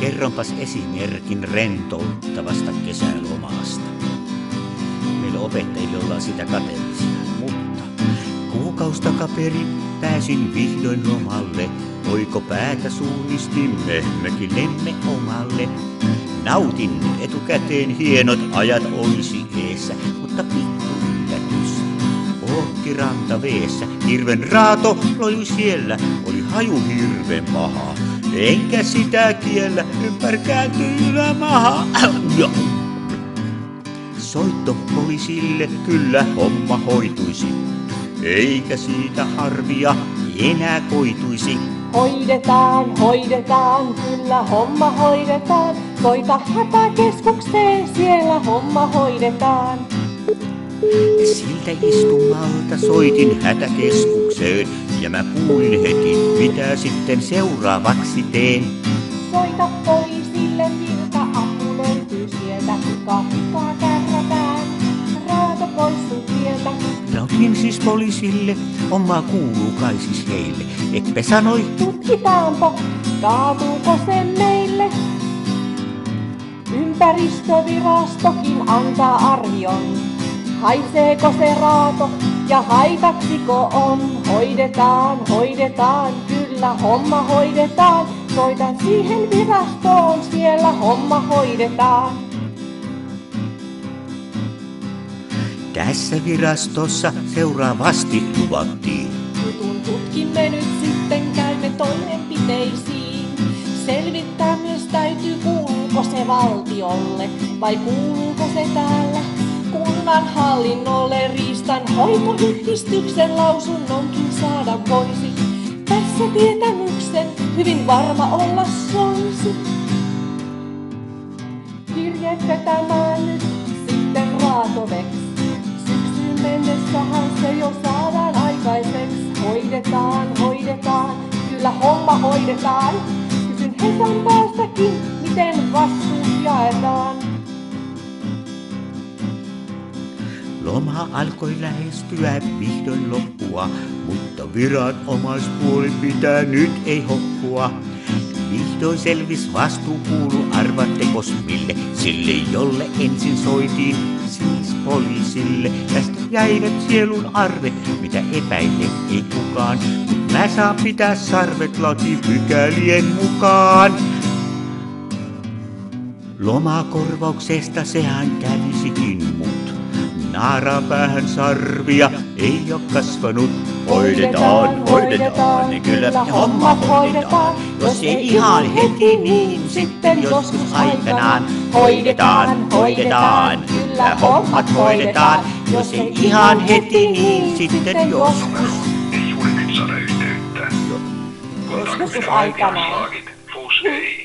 Kerronpas esimerkin rentouttavasta kesälomasta. Meillä opettajilla ollaan sitä kateellisia, mutta kuukausi takaperin pääsin vihdoin lomalle. Oiko päätä suunnistimme mökillemme omalle. Nautin etukäteen hienot ajat olisi eessä, mutta pikku yllätys otti rantaveessä. Hirven raato lojui siellä, oli haju hirven paha. Enkä sitä kiellä, ympär kääntyi ylämaha. Soitto poliisille, kyllä homma hoituisi. Eikä siitä harvia enää koituisi. Hoidetaan, hoidetaan, kyllä homma hoidetaan. Soita hätäkeskukseen, siellä homma hoidetaan. Siltä istumalta soitin hätäkeskukseen ja mä kuulin heti, mitä sitten seuraavaksi teen. Soita poliisille, virka-apu löytyy sieltä. Pikaa kärrätään, raato pois sun tieltä. Nautin siis poliisille, oma kuuluu kai siis heille. Eppä sanoi, tutkitaanpo, kaatuuko se meille? Ympäristövirastokin antaa arvion. Haiseeko se raato ja haitaksiko on? Hoidetaan, hoidetaan, kyllä homma hoidetaan. Soitan siihen virastoon, siellä homma hoidetaan. Tässä virastossa seuraavasti luvattiin. Jutun tutkimme nyt sitten, käymme toimenpiteisiin. Selvittää myös täytyy, kuuluuko se valtiolle vai kuuluuko se täällä kunnanhallinnolle. Riistanhoitoyhdistyksen lausunnonkin saada voisi. Tässä tietämyksen hyvin varma olla soisi. Kirjetetään nyt sitten raatoveks. Syksyyn mennessähän se jo saadaan aikaiseksi. Hoidetaan, hoidetaan, kyllä homma hoidetaan. Kysyn Hesan päästäkin, miten vastuut jaetaan. Loma alkoi lähestyä vihdoin loppua, mutta viranomaispuoli pitää nyt ei hoppua. Vihdoin selvis vastuu kuulu, arvattekos mille, sille jolle ensin soitiin, siis poliisille. Tästä jäivät sielun arvet, mitä epäile ei kukaan, mut mä saan pitää sarvet lakipykälien mukaan. Lomakorvauksesta sehän kävisikin mut. Naarapäähän sarvia ei oo kasvanut. Hoidetaan, hoidetaan, niin kyllä hommat hoidetaan. Jos ei ihan heti, niin sitten joskus aikanaan. Hoidetaan, hoidetaan, kyllä hommat hoidetaan. Jos ei ihan heti, niin sitten joskus. Ei juurikin saada yhteyttä. Joskus aikanaan. Fuss ei.